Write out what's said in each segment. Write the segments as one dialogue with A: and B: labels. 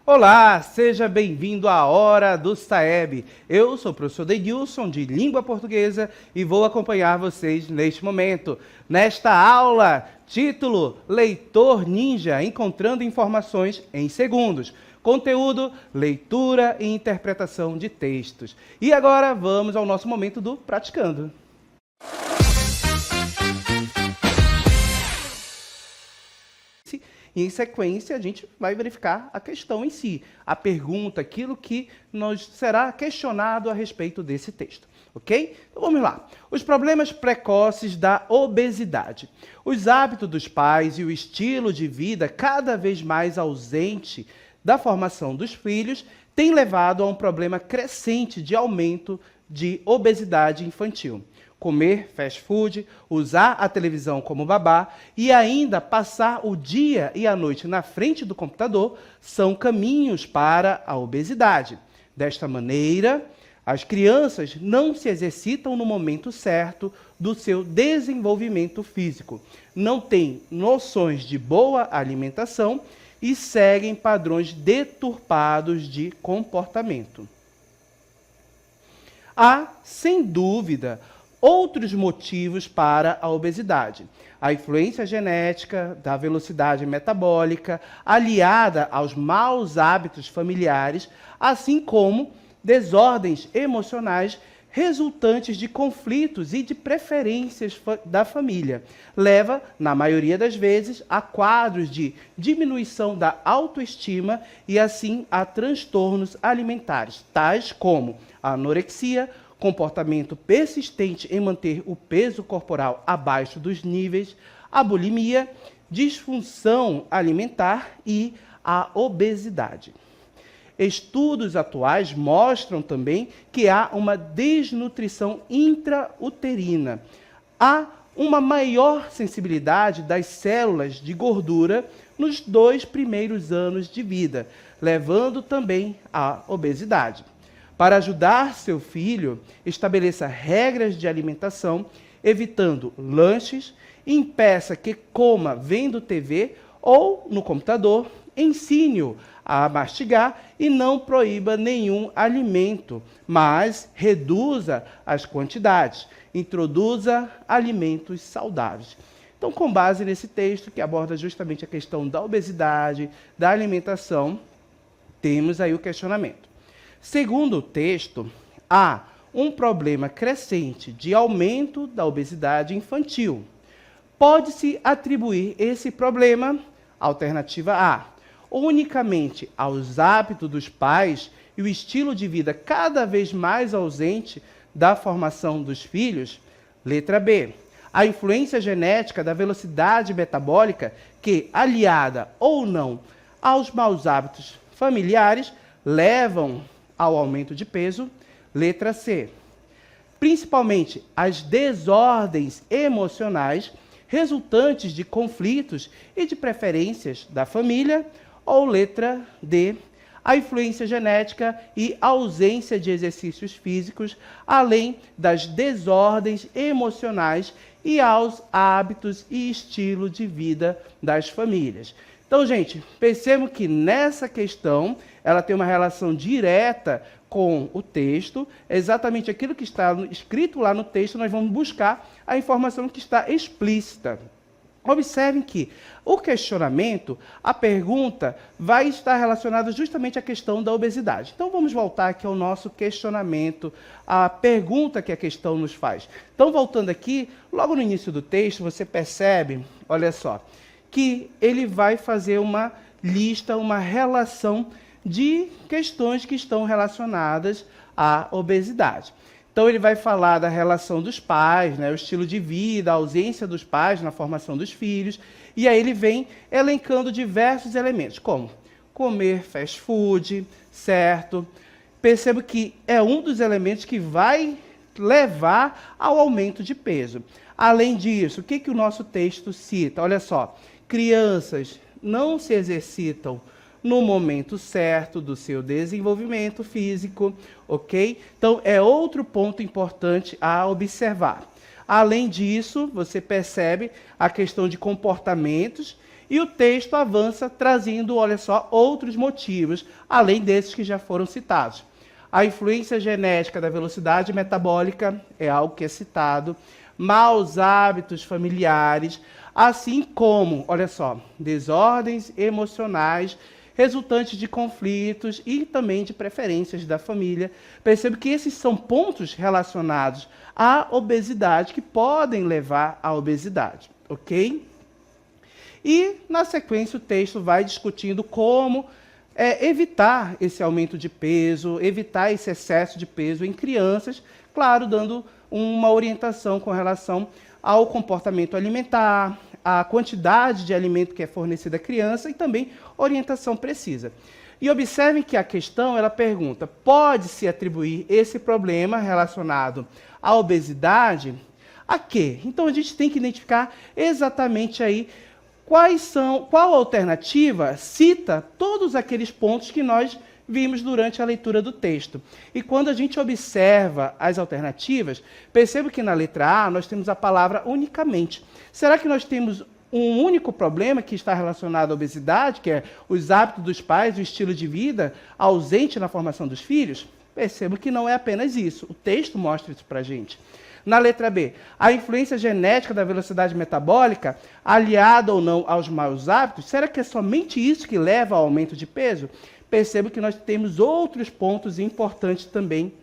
A: Olá, seja bem-vindo à Hora do Saeb. Eu sou o professor Deilson, de Língua Portuguesa, e vou acompanhar vocês neste momento. Nesta aula, título Leitor Ninja, encontrando informações em segundos. Conteúdo, leitura e interpretação de textos. E agora vamos ao nosso momento do Praticando. E em sequência a gente vai verificar a questão em si, a pergunta, aquilo que nos será questionado a respeito desse texto, ok? Então vamos lá. Os problemas precoces da obesidade. Os hábitos dos pais e o estilo de vida cada vez mais ausente da formação dos filhos têm levado a um problema crescente de aumento de obesidade infantil. Comer fast food, usar a televisão como babá e ainda passar o dia e a noite na frente do computador são caminhos para a obesidade. Desta maneira, as crianças não se exercitam no momento certo do seu desenvolvimento físico, não têm noções de boa alimentação e seguem padrões deturpados de comportamento. Há, sem dúvida, outros motivos para a obesidade. A influência genética da velocidade metabólica, aliada aos maus hábitos familiares, assim como desordens emocionais resultantes de conflitos e de preferências da família, leva, na maioria das vezes, a quadros de diminuição da autoestima e, assim, a transtornos alimentares, tais como a anorexia, comportamento persistente em manter o peso corporal abaixo dos níveis, a bulimia, disfunção alimentar e a obesidade. Estudos atuais mostram também que há uma desnutrição intrauterina. Há uma maior sensibilidade das células de gordura nos 2 primeiros anos de vida, levando também à obesidade. Para ajudar seu filho, estabeleça regras de alimentação, evitando lanches, impeça que coma vendo TV ou no computador, ensine-o a mastigar e não proíba nenhum alimento, mas reduza as quantidades, introduza alimentos saudáveis. Então, com base nesse texto que aborda justamente a questão da obesidade, da alimentação, temos aí o questionamento. Segundo o texto, há um problema crescente de aumento da obesidade infantil. Pode-se atribuir esse problema, alternativa A, unicamente aos hábitos dos pais e o estilo de vida cada vez mais ausente da formação dos filhos? Letra B, a influência genética da velocidade metabólica que, aliada ou não aos maus hábitos familiares, levam ao aumento de peso. Letra C, principalmente as desordens emocionais resultantes de conflitos e de preferências da família. Ou letra D, a influência genética e ausência de exercícios físicos, além das desordens emocionais e aos hábitos e estilo de vida das famílias. Então, gente, percebam que nessa questão ela tem uma relação direta com o texto, exatamente aquilo que está escrito lá no texto, nós vamos buscar a informação que está explícita. Observem que o questionamento, a pergunta, vai estar relacionada justamente à questão da obesidade. Então, vamos voltar aqui ao nosso questionamento, a pergunta que a questão nos faz. Então, voltando aqui, logo no início do texto, você percebe, olha só, que ele vai fazer uma lista, uma relação de questões que estão relacionadas à obesidade. Então, ele vai falar da relação dos pais, né, o estilo de vida, a ausência dos pais na formação dos filhos, e aí ele vem elencando diversos elementos, como comer fast food, certo? Percebo que é um dos elementos que vai levar ao aumento de peso. Além disso, o que o nosso texto cita? Olha só, crianças não se exercitam no momento certo do seu desenvolvimento físico, ok? Então, é outro ponto importante a observar. Além disso, você percebe a questão de comportamentos E o texto avança trazendo, olha só, outros motivos, além desses que já foram citados. A influência genética da velocidade metabólica é algo que é citado, maus hábitos familiares, assim como, olha só, desordens emocionais resultantes de conflitos e também de preferências da família. Percebo que esses são pontos relacionados à obesidade que podem levar à obesidade, ok? E, na sequência, o texto vai discutindo como evitar esse aumento de peso, evitar esse excesso de peso em crianças, claro, dando uma orientação com relação ao comportamento alimentar, a quantidade de alimento que é fornecida à criança e também orientação precisa. E observem que a questão, ela pergunta, pode-se atribuir esse problema relacionado à obesidade a quê? Então, a gente tem que identificar exatamente aí qual alternativa cita todos aqueles pontos que nós vimos durante a leitura do texto. E quando a gente observa as alternativas, percebo que na letra A nós temos a palavra unicamente. Será que nós temos um único problema que está relacionado à obesidade, que é os hábitos dos pais, o estilo de vida ausente na formação dos filhos? Percebo que não é apenas isso. O texto mostra isso para a gente. Na letra B, a influência genética da velocidade metabólica, aliada ou não aos maus hábitos, será que é somente isso que leva ao aumento de peso? Percebo que nós temos outros pontos importantes também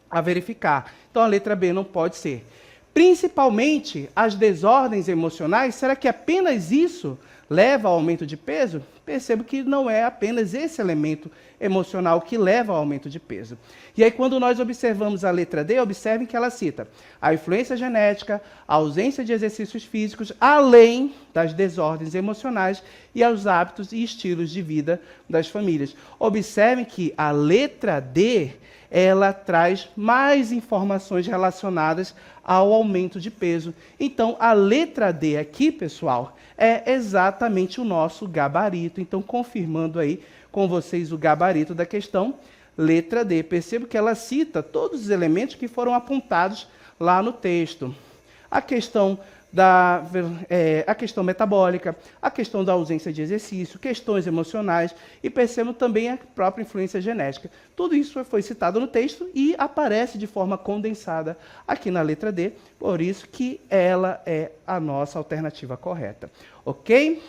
A: a verificar. Então, a letra B não pode ser. Principalmente as desordens emocionais, será que apenas isso leva ao aumento de peso? Percebo que não é apenas esse elemento emocional que leva ao aumento de peso. E aí, quando nós observamos a letra D, observem que ela cita a influência genética, a ausência de exercícios físicos, além das desordens emocionais e aos hábitos e estilos de vida das famílias. Observem que a letra D, ela traz mais informações relacionadas ao aumento de peso. Então, a letra D aqui, pessoal, é exatamente o nosso gabarito. Então, confirmando aí com vocês o gabarito da questão, letra D. Percebo que ela cita todos os elementos que foram apontados lá no texto. A questão a questão metabólica, a questão da ausência de exercício, questões emocionais e percebo também a própria influência genética. Tudo isso foi citado no texto e aparece de forma condensada aqui na letra D, por isso que ela é a nossa alternativa correta. Ok?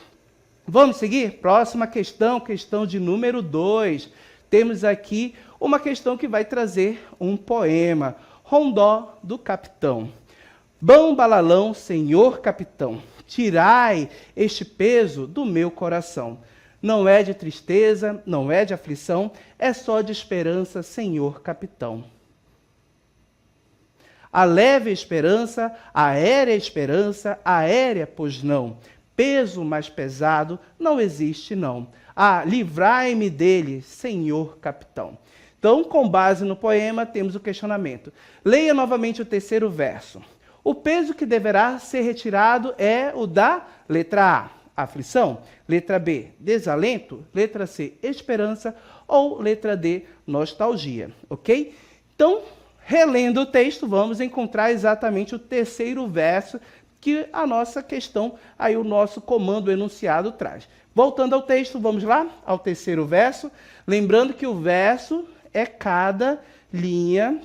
A: Vamos seguir? Próxima questão, questão de número 2. Temos aqui uma questão que vai trazer um poema, Rondó do Capitão. Bom balalão, senhor capitão, tirai este peso do meu coração. Não é de tristeza, não é de aflição, é só de esperança, senhor capitão. A leve esperança, aérea, pois não. Peso mais pesado não existe, não. Ah, livrai-me dele, senhor capitão. Então, com base no poema, temos o questionamento. Leia novamente o terceiro verso. O peso que deverá ser retirado é o da letra A, aflição, letra B, desalento, letra C, esperança ou letra D, nostalgia, ok? Então, relendo o texto, vamos encontrar exatamente o terceiro verso que a nossa questão, aí o nosso comando enunciado traz. Voltando ao texto, vamos lá, ao terceiro verso, lembrando que o verso é cada linha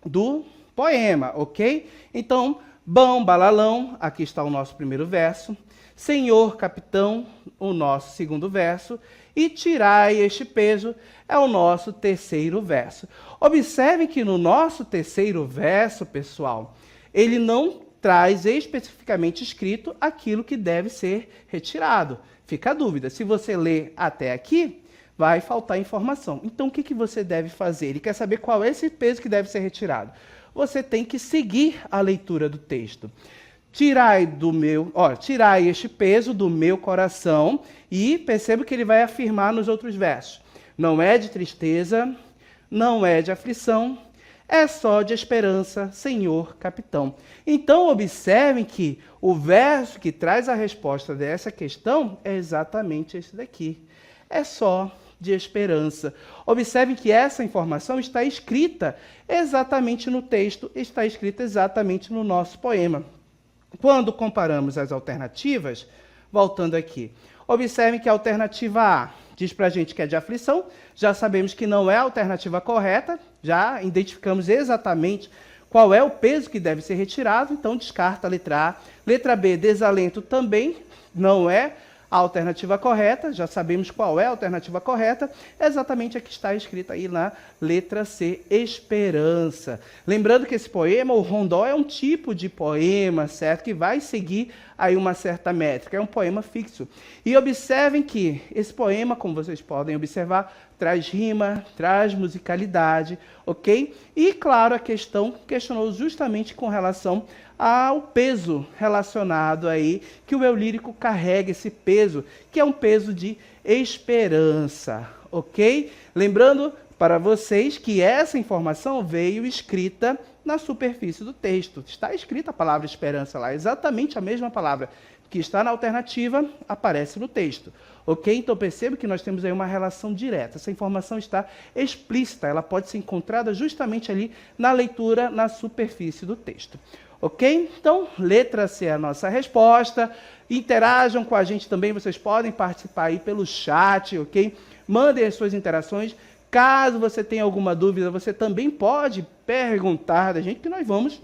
A: do poema, ok? Então, bom balalão, aqui está o nosso primeiro verso. Senhor capitão, o nosso segundo verso. E tirai este peso é o nosso terceiro verso. Observem que no nosso terceiro verso, pessoal, ele não traz especificamente escrito aquilo que deve ser retirado. Fica a dúvida, se você ler até aqui, vai faltar informação. Então, o que você deve fazer? Ele quer saber qual é esse peso que deve ser retirado. Você tem que seguir a leitura do texto. Tirai este peso do meu coração e perceba que ele vai afirmar nos outros versos. Não é de tristeza, não é de aflição, é só de esperança, senhor capitão. Então, observem que o verso que traz a resposta dessa questão é exatamente esse daqui. É só de esperança. Observem que essa informação está escrita exatamente no texto, está escrita exatamente no nosso poema. Quando comparamos as alternativas, voltando aqui. Observem que a alternativa A diz para a gente que é de aflição, já sabemos que não é a alternativa correta, já identificamos exatamente qual é o peso que deve ser retirado, então descarta a letra A. Letra B, desalento, também não é a alternativa correta, já sabemos qual é a alternativa correta, exatamente a que está escrita aí na letra C, esperança. Lembrando que esse poema, o rondó, é um tipo de poema, certo? Que vai seguir aí uma certa métrica, é um poema fixo. E observem que esse poema, como vocês podem observar, traz rima, traz musicalidade, ok? E, claro, a questão questionou justamente com relação ao peso relacionado aí, que o eu lírico carrega esse peso, que é um peso de esperança, ok? Lembrando para vocês que essa informação veio escrita na superfície do texto. Está escrita a palavra esperança lá, exatamente a mesma palavra que está na alternativa, aparece no texto. Ok? Então perceba que nós temos aí uma relação direta. Essa informação está explícita, ela pode ser encontrada justamente ali na leitura, na superfície do texto. Ok? Então, letra C é a nossa resposta. Interajam com a gente também, vocês podem participar aí pelo chat, ok? Mandem as suas interações. Caso você tenha alguma dúvida, você também pode perguntar da gente, que nós vamos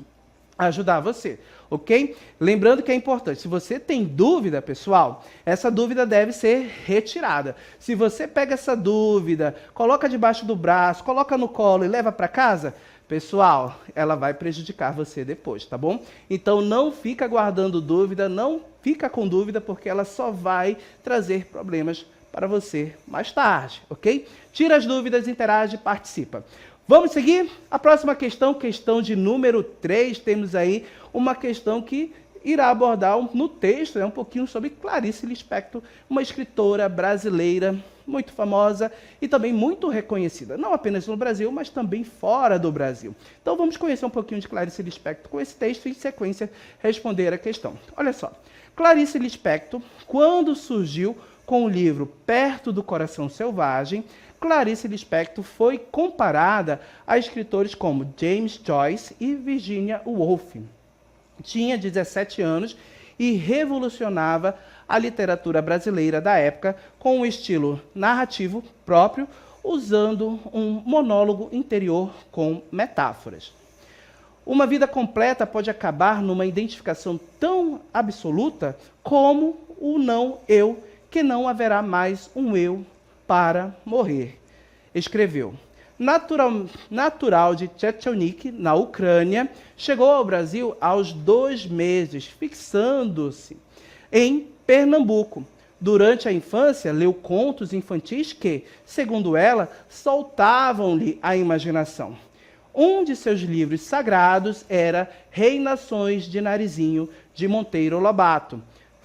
A: ajudar você, ok? Lembrando que é importante, se você tem dúvida, pessoal, essa dúvida deve ser retirada. Se você pega essa dúvida, coloca debaixo do braço, coloca no colo e leva para casa, pessoal, ela vai prejudicar você depois, tá bom? Então não fica guardando dúvida, não fica com dúvida, porque ela só vai trazer problemas para você mais tarde, ok? Tira as dúvidas, interage, participa. Vamos seguir? A próxima questão, questão de número 3, temos aí uma questão que irá abordar no texto, um pouquinho sobre Clarice Lispector, uma escritora brasileira muito famosa e também muito reconhecida, não apenas no Brasil, mas também fora do Brasil. Então vamos conhecer um pouquinho de Clarice Lispector com esse texto e, em sequência, responder a questão. Olha só, Clarice Lispector, quando surgiu com o livro Perto do Coração Selvagem, Clarice Lispector foi comparada a escritores como James Joyce e Virginia Woolf. Tinha 17 anos e revolucionava a literatura brasileira da época com um estilo narrativo próprio, usando um monólogo interior com metáforas. Uma vida completa pode acabar numa identificação tão absoluta como o não-eu, que não haverá mais um eu para morrer. Escreveu. Natural de Chechonyk, na Ucrânia, chegou ao Brasil aos 2 meses, fixando-se em Pernambuco. Durante a infância, leu contos infantis que, segundo ela, soltavam-lhe a imaginação. Um de seus livros sagrados era Reinações de Narizinho, de Monteiro Lobato.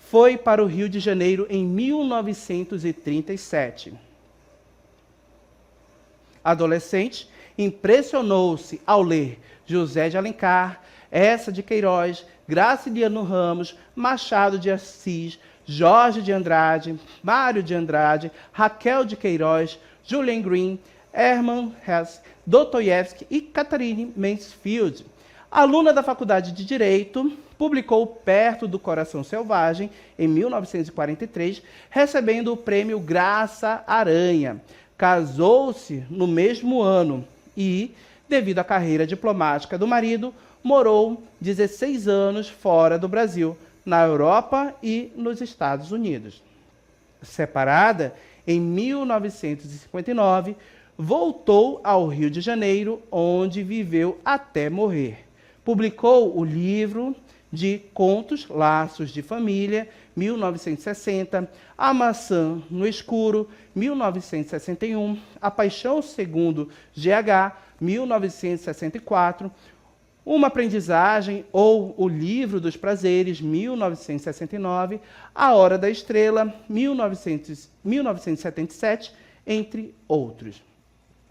A: Foi para o Rio de Janeiro em 1937. Adolescente, impressionou-se ao ler José de Alencar, Eça de Queiroz, Graciliano Ramos, Machado de Assis, Jorge de Andrade, Mário de Andrade, Raquel de Queiroz, Julian Green, Hermann Hesse, Dostoiévski e Catherine Mansfield. Aluna da Faculdade de Direito, publicou Perto do Coração Selvagem, em 1943, recebendo o prêmio Graça Aranha. Casou-se no mesmo ano e, devido à carreira diplomática do marido, morou 16 anos fora do Brasil, na Europa e nos Estados Unidos. Separada, em 1959, voltou ao Rio de Janeiro, onde viveu até morrer. Publicou o livro de contos Laços de Família, 1960, A Maçã no Escuro, 1961, A Paixão Segundo GH, 1964, Uma Aprendizagem ou O Livro dos Prazeres, 1969, A Hora da Estrela, 1977, entre outros.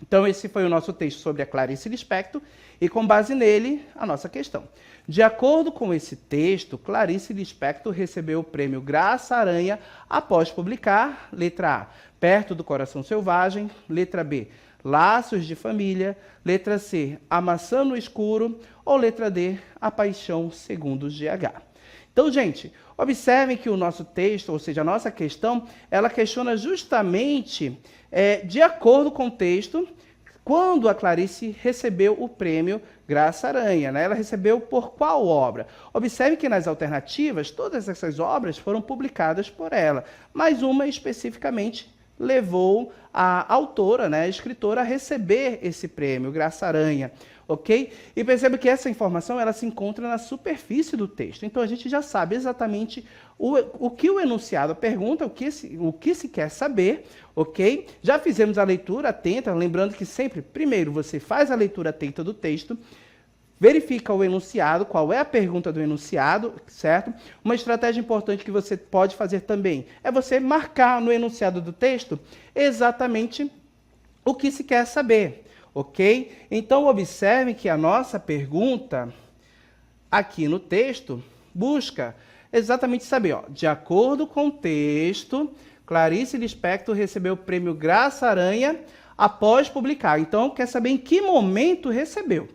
A: Então, esse foi o nosso texto sobre a Clarice Lispector e, com base nele, a nossa questão. De acordo com esse texto, Clarice Lispector recebeu o prêmio Graça Aranha após publicar, letra A, Perto do Coração Selvagem, letra B, Laços de Família, letra C, A Maçã no Escuro ou letra D, A Paixão Segundo GH. Então, gente, observem que o nosso texto, ou seja, a nossa questão, ela questiona justamente, de acordo com o texto, quando a Clarice recebeu o prêmio Graça Aranha, né? Ela recebeu por qual obra? Observe que nas alternativas, todas essas obras foram publicadas por ela, mas uma especificamente levou a autora, né, a escritora, a receber esse prêmio, Graça Aranha, ok? E perceba que essa informação ela se encontra na superfície do texto. Então a gente já sabe exatamente o que o enunciado pergunta, o que se quer saber, ok? Já fizemos a leitura atenta, lembrando que sempre, primeiro, você faz a leitura atenta do texto, verifica o enunciado, qual é a pergunta do enunciado, certo? Uma estratégia importante que você pode fazer também é você marcar no enunciado do texto exatamente o que se quer saber, ok? Então, observe que a nossa pergunta aqui no texto busca exatamente saber, ó, de acordo com o texto, Clarice Lispector recebeu o prêmio Graça Aranha após publicar. Então, quer saber em que momento recebeu.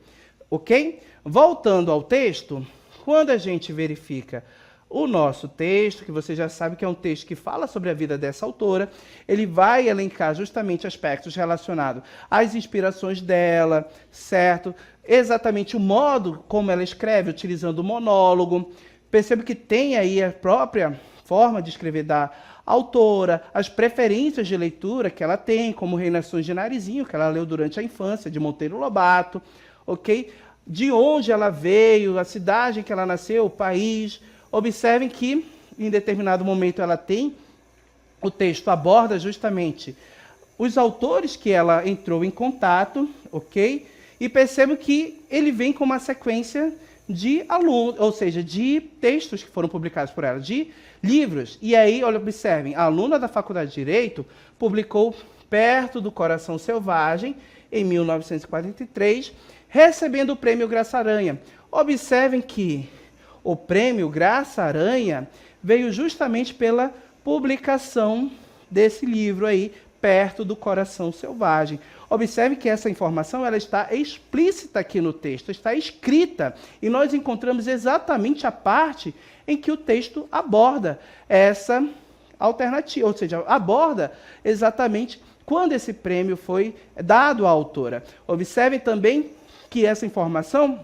A: Ok? Voltando ao texto, quando a gente verifica o nosso texto, que você já sabe que é um texto que fala sobre a vida dessa autora, ele vai elencar justamente aspectos relacionados às inspirações dela, certo? Exatamente o modo como ela escreve, utilizando o monólogo. Percebe que tem aí a própria forma de escrever da autora, as preferências de leitura que ela tem, como Reinações de Narizinho, que ela leu durante a infância, de Monteiro Lobato, ok? De onde ela veio, a cidade em que ela nasceu, o país. Observem que, em determinado momento, ela tem, o texto aborda justamente os autores que ela entrou em contato, ok? E percebam que ele vem com uma sequência de alunos, ou seja, de textos que foram publicados por ela, de livros. E aí, olha, observem, a aluna da Faculdade de Direito publicou Perto do Coração Selvagem, em 1943, recebendo o prêmio Graça Aranha. Observem que o prêmio Graça Aranha veio justamente pela publicação desse livro aí, Perto do Coração Selvagem. Observe que essa informação ela está explícita aqui no texto, está escrita, e nós encontramos exatamente a parte em que o texto aborda essa alternativa, ou seja, aborda exatamente quando esse prêmio foi dado à autora. Observem também que essa informação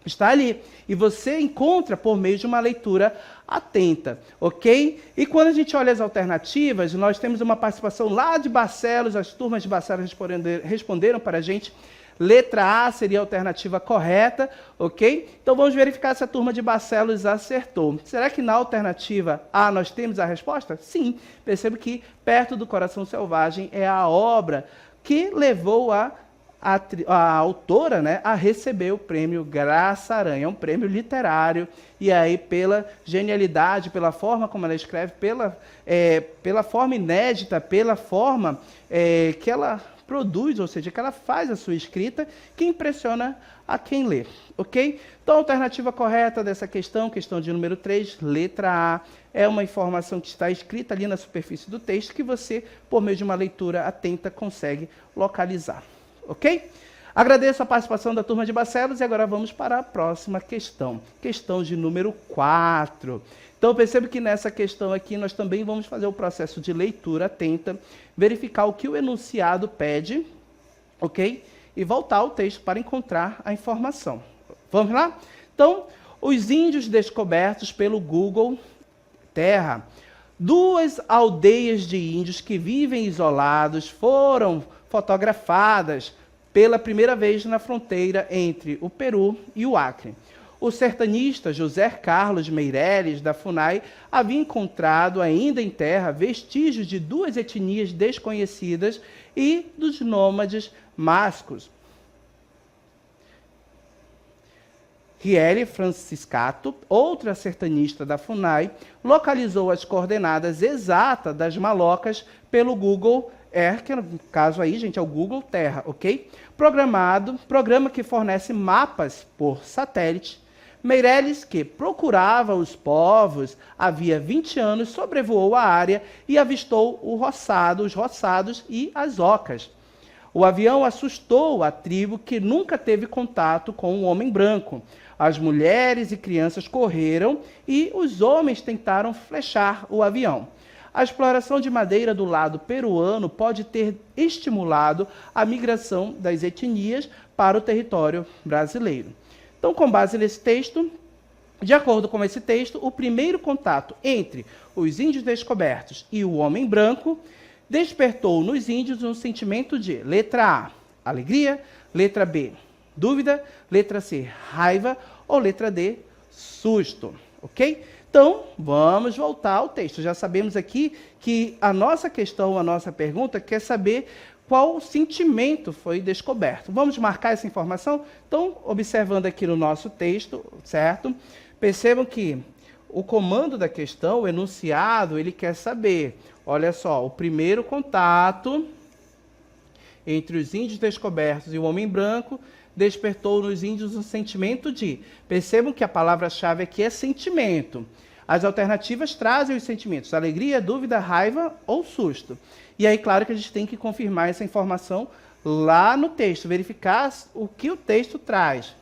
A: está ali, e você encontra por meio de uma leitura atenta, ok? E quando a gente olha as alternativas, nós temos uma participação lá de Barcelos, as turmas de Barcelos responderam para a gente. Letra A seria a alternativa correta, ok? Então vamos verificar se a turma de Barcelos acertou. Será que na alternativa A nós temos a resposta? Sim, percebo que Perto do Coração Selvagem é a obra que levou a autora, né, a receber o prêmio Graça Aranha. É um prêmio literário, e aí pela genialidade, pela forma como ela escreve, pela forma inédita, pela forma que ela produz, ou seja, que ela faz a sua escrita, que impressiona a quem lê, ok? Então, a alternativa correta dessa questão de número 3, letra A, é uma informação que está escrita ali na superfície do texto, que você, por meio de uma leitura atenta, consegue localizar, ok? Agradeço a participação da turma de Barcelos, e agora vamos para a próxima questão de número 4. Então, perceba que nessa questão aqui nós também vamos fazer o processo de leitura atenta, verificar o que o enunciado pede, ok? E voltar ao texto para encontrar a informação. Vamos lá? Então, os índios descobertos pelo Google Terra. 2 aldeias de índios que vivem isolados foram fotografadas pela primeira vez na fronteira entre o Peru e o Acre. O sertanista José Carlos Meireles, da FUNAI, havia encontrado ainda em terra vestígios de 2 etnias desconhecidas e dos nômades mascos. Riele Franciscato, outra sertanista da FUNAI, localizou as coordenadas exatas das malocas pelo Google Earth, que no caso aí, gente, é o Google Terra, ok? Programa que fornece mapas por satélite. Meireles, que procurava os povos havia 20 anos, sobrevoou a área e avistou os roçados e as ocas. O avião assustou a tribo que nunca teve contato com o homem branco. As mulheres e crianças correram e os homens tentaram flechar o avião. A exploração de madeira do lado peruano pode ter estimulado a migração das etnias para o território brasileiro. Então, com base nesse texto, de acordo com esse texto, o primeiro contato entre os índios descobertos e o homem branco despertou nos índios um sentimento de, letra A, alegria, letra B, dúvida, letra C, raiva ou letra D, susto, ok? Então, vamos voltar ao texto. Já sabemos aqui que a nossa questão, a nossa pergunta, quer saber qual sentimento foi descoberto. Vamos marcar essa informação? Então, observando aqui no nosso texto, certo? Percebam que o comando da questão, o enunciado, ele quer saber, olha só, o primeiro contato entre os índios descobertos e o homem branco despertou nos índios um sentimento de... Percebam que a palavra-chave aqui é sentimento. As alternativas trazem os sentimentos, alegria, dúvida, raiva ou susto. E aí, claro que a gente tem que confirmar essa informação lá no texto, verificar o que o texto traz.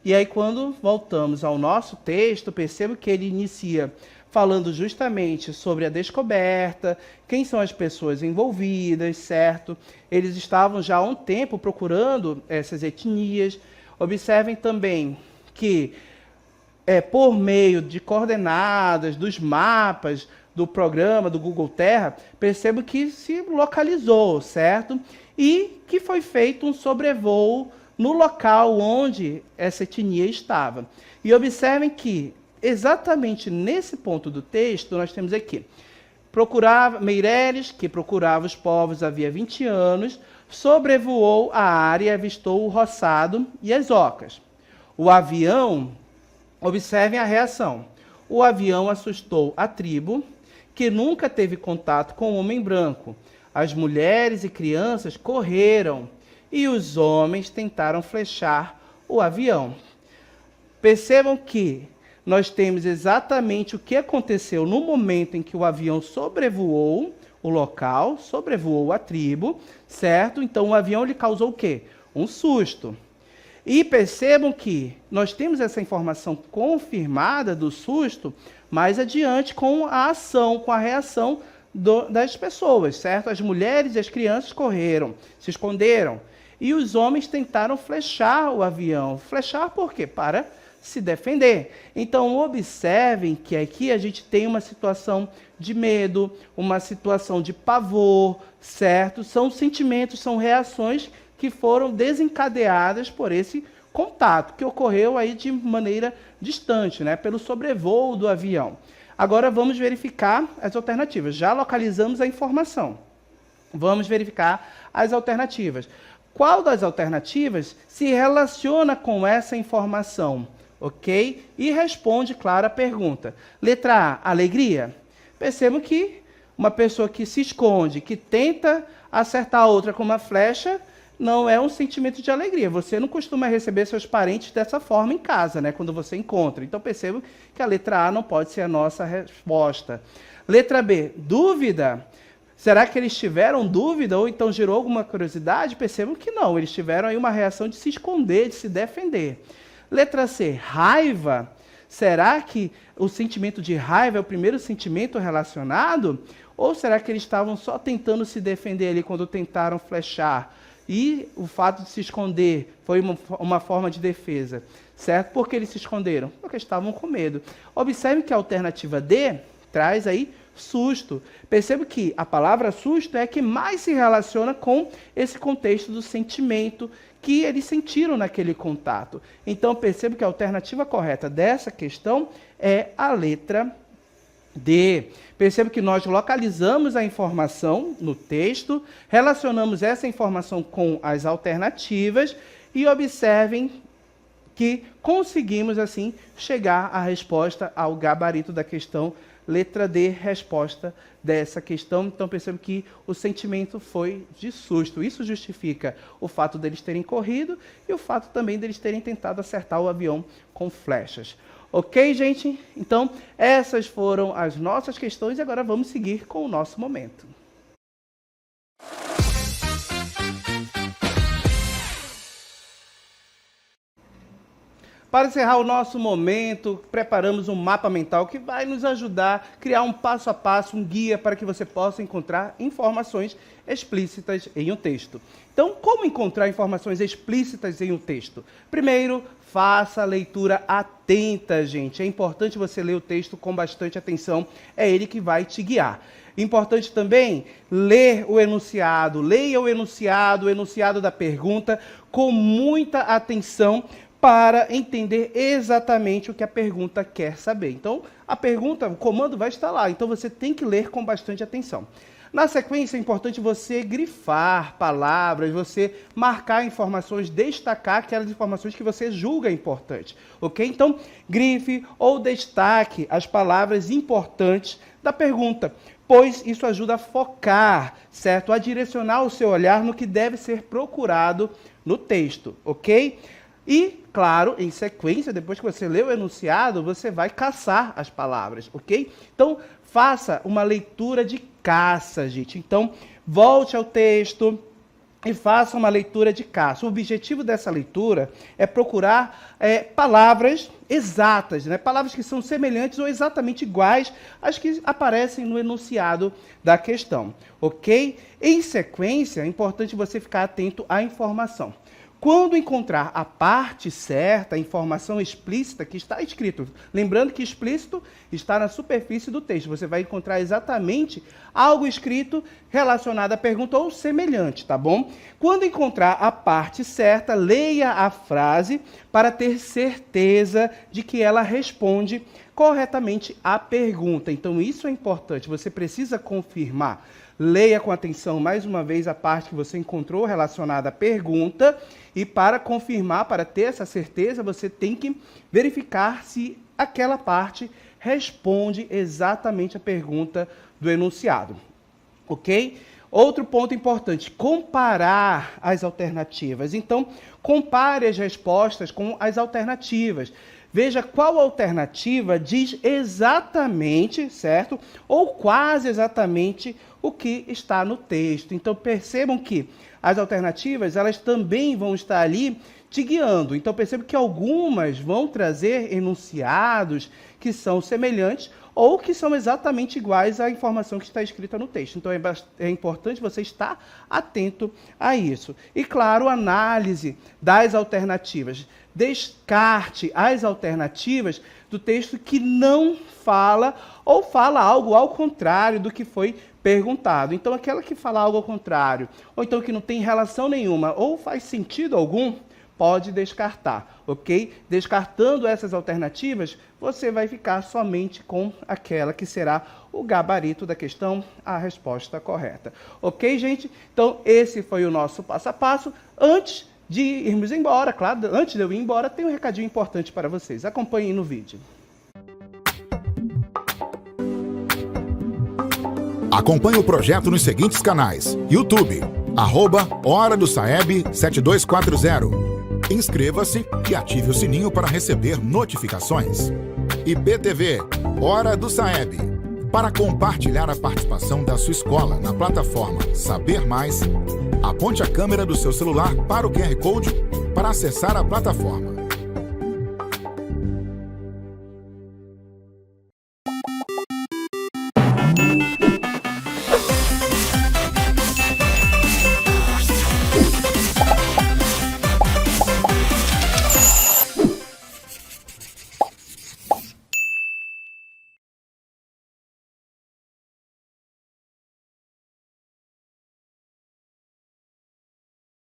A: E aí, quando voltamos ao nosso texto, percebo que ele inicia falando justamente sobre a descoberta, quem são as pessoas envolvidas, certo? Eles estavam já há um tempo procurando essas etnias. Observem também que, por meio de coordenadas, dos mapas, do programa, do Google Terra, percebo que se localizou, certo? E que foi feito um sobrevoo no local onde essa etnia estava. E observem que, exatamente nesse ponto do texto, nós temos aqui, Meireles, que procurava os povos havia 20 anos, sobrevoou a área e avistou o roçado e as ocas. O avião, observem a reação, o avião assustou a tribo, que nunca teve contato com o homem branco. As mulheres e crianças correram e os homens tentaram flechar o avião. Percebam que nós temos exatamente o que aconteceu no momento em que o avião sobrevoou o local, sobrevoou a tribo, certo? Então o avião lhe causou o quê? Um susto. E percebam que nós temos essa informação confirmada do susto mais adiante com a ação, com a reação das pessoas, certo? As mulheres e as crianças correram, se esconderam. E os homens tentaram flechar o avião. Flechar por quê? Para se defender. Então, observem que aqui a gente tem uma situação de medo, uma situação de pavor, certo? São sentimentos, são reações que foram desencadeadas por esse contato, que ocorreu aí de maneira distante, né? Pelo sobrevoo do avião. Agora vamos verificar as alternativas. Já localizamos a informação. Vamos verificar as alternativas. Qual das alternativas se relaciona com essa informação? Ok? E responde, claro, a pergunta. Letra A, alegria. Percebam que uma pessoa que se esconde, que tenta acertar a outra com uma flecha, não é um sentimento de alegria. Você não costuma receber seus parentes dessa forma em casa, né? Quando você encontra. Então, percebo que a letra A não pode ser a nossa resposta. Letra B, dúvida. Será que eles tiveram dúvida ou então gerou alguma curiosidade? Percebam que não. Eles tiveram aí uma reação de se esconder, de se defender. Letra C, raiva. Será que o sentimento de raiva é o primeiro sentimento relacionado? Ou será que eles estavam só tentando se defender ali quando tentaram flechar? E o fato de se esconder foi uma forma de defesa, certo? Por que eles se esconderam? Porque estavam com medo. Observe que a alternativa D traz aí susto. Perceba que a palavra susto é a que mais se relaciona com esse contexto do sentimento que eles sentiram naquele contato. Então, perceba que a alternativa correta dessa questão é a letra D. Perceba que nós localizamos a informação no texto, relacionamos essa informação com as alternativas e observem que conseguimos, assim, chegar à resposta ao gabarito da questão. Letra D, resposta dessa questão. Então, percebo que o sentimento foi de susto. Isso justifica o fato deles terem corrido e o fato também deles terem tentado acertar o avião com flechas. Ok, gente? Então, essas foram as nossas questões e agora vamos seguir com o nosso momento. Para encerrar o nosso momento, preparamos um mapa mental que vai nos ajudar a criar um passo a passo, um guia para que você possa encontrar informações explícitas em um texto. Então, como encontrar informações explícitas em um texto? Primeiro, faça a leitura atenta, gente. É importante você ler o texto com bastante atenção, é ele que vai te guiar. Importante também ler o enunciado, leia o enunciado da pergunta com muita atenção para entender exatamente o que a pergunta quer saber. Então, a pergunta, o comando vai estar lá, então você tem que ler com bastante atenção. Na sequência, é importante você grifar palavras, você marcar informações, destacar aquelas informações que você julga importantes, ok? Então, grife ou destaque as palavras importantes da pergunta, pois isso ajuda a focar, certo? A direcionar o seu olhar no que deve ser procurado no texto, ok? E, claro, em sequência, depois que você lê o enunciado, você vai caçar as palavras, ok? Então, faça uma leitura de caça, gente. Então, volte ao texto e faça uma leitura de caça. O objetivo dessa leitura é procurar palavras exatas, né? Palavras que são semelhantes ou exatamente iguais às que aparecem no enunciado da questão, ok? Em sequência, é importante você ficar atento à informação. Quando encontrar a parte certa, a informação explícita que está escrito, lembrando que explícito está na superfície do texto, você vai encontrar exatamente algo escrito relacionado à pergunta ou semelhante, tá bom? Quando encontrar a parte certa, leia a frase para ter certeza de que ela responde corretamente à pergunta. Então, isso é importante, você precisa confirmar. Leia com atenção mais uma vez a parte que você encontrou relacionada à pergunta e para confirmar, para ter essa certeza, você tem que verificar se aquela parte responde exatamente a pergunta do enunciado, ok? Outro ponto importante, comparar as alternativas. Então, compare as respostas com as alternativas. Veja qual alternativa diz exatamente, certo? Ou quase exatamente o que está no texto. Então, percebam que as alternativas, elas também vão estar ali te guiando. Então, perceba que algumas vão trazer enunciados que são semelhantes ou que são exatamente iguais à informação que está escrita no texto. Então, é importante você estar atento a isso. E, claro, análise das alternativas. Descarte as alternativas do texto que não fala ou fala algo ao contrário do que foi perguntado. Então, aquela que fala algo ao contrário, ou então que não tem relação nenhuma, ou faz sentido algum, pode descartar, ok? Descartando essas alternativas, você vai ficar somente com aquela que será o gabarito da questão, a resposta correta. Ok, gente? Então, esse foi o nosso passo a passo. Antes de irmos embora, claro, antes de eu ir embora, tem um recadinho importante para vocês. Acompanhem no vídeo.
B: Acompanhe o projeto nos seguintes canais: YouTube, @Hora do Saeb 7240. Inscreva-se e ative o sininho para receber notificações. IPTV, Hora do Saeb. Para compartilhar a participação da sua escola na plataforma Saber Mais, aponte a câmera do seu celular para o QR Code para acessar a plataforma.